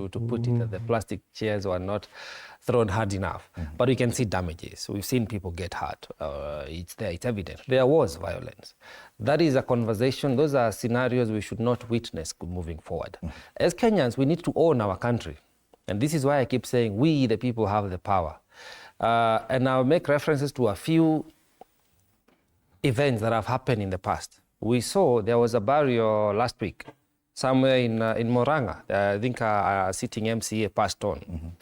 to put it that the plastic chairs were not thrown hard enough. But we can see damages. We've seen people get hurt. It's there, it's evident. There was violence. That is a conversation. Those are scenarios we should not witness moving forward. As Kenyans, we need to own our country. And this is why I keep saying we, the people, have the power. And I'll make references to a few events that have happened in the past. We saw there was a burial last week somewhere in Moranga. I think a sitting MCA passed on.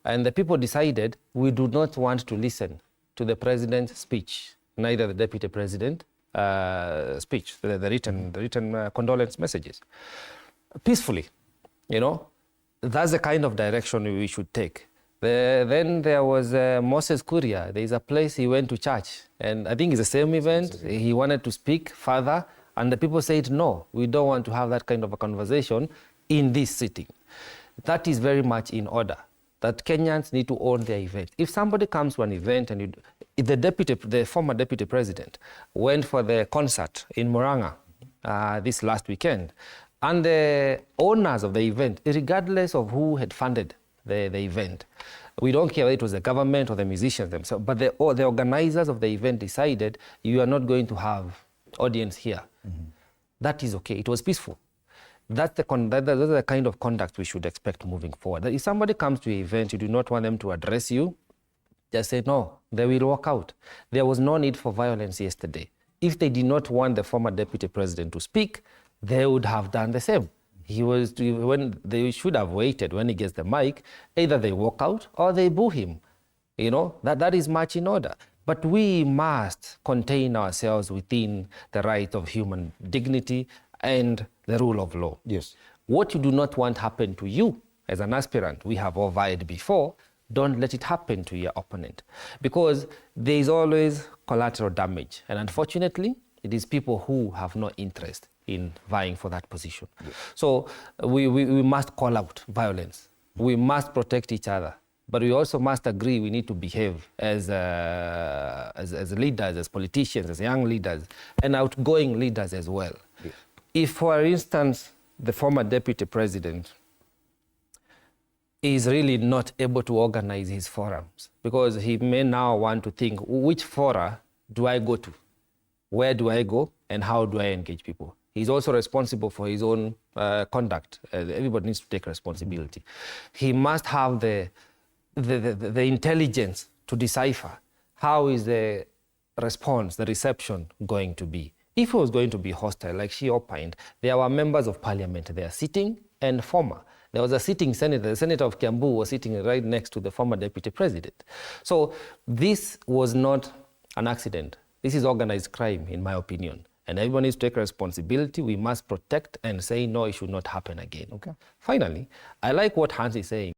And the people decided we do not want to listen to the president's speech, neither the deputy president speech, the written condolence messages. Peacefully, you know, that's the kind of direction we should take. Then there was Moses Kuria. There is a place he went to church, and I think it's the same event. He wanted to speak further, and the people said, no, we don't want to have that kind of a conversation in this sitting. That is very much in order, that Kenyans need to own their event. If somebody comes to an event, and if the former deputy president went for the concert in Moranga this last weekend, and the owners of the event, regardless of who had funded the event, we don't care whether it was the government or the musicians themselves, but the organizers of the event decided you are not going to have audience here. That is okay. It was peaceful. That's the kind of conduct we should expect moving forward. That if somebody comes to an event, you do not want them to address you, just say no, they will walk out. There was no need for violence yesterday. If they did not want the former deputy president to speak, they would have done the same. When they should have waited when he gets the mic, either they walk out or they boo him. You know, that is much in order. But we must contain ourselves within the right of human dignity and the rule of law. Yes. What you do not want happen to you as an aspirant, we have all vied before, don't let it happen to your opponent. Because there is always collateral damage. And unfortunately, it is people who have no interest in vying for that position. Yes. So we must call out violence. We must protect each other. But we also must agree we need to behave as leaders, as politicians, as young leaders, and outgoing leaders as well. Yes. If, for instance, the former deputy president is really not able to organize his forums, because he may now want to think, which fora do I go to? Where do I go? And how do I engage people? He's also responsible for his own conduct. Everybody needs to take responsibility. He must have the intelligence to decipher how is the response, the reception going to be. If it was going to be hostile, like she opined, there were members of parliament there sitting and former. There was a sitting senator. The senator of Kiambu was sitting right next to the former deputy president. So this was not an accident. This is organized crime, in my opinion. And everyone needs to take responsibility. We must protect and say, no, it should not happen again. Okay. Finally, I like what Hans is saying.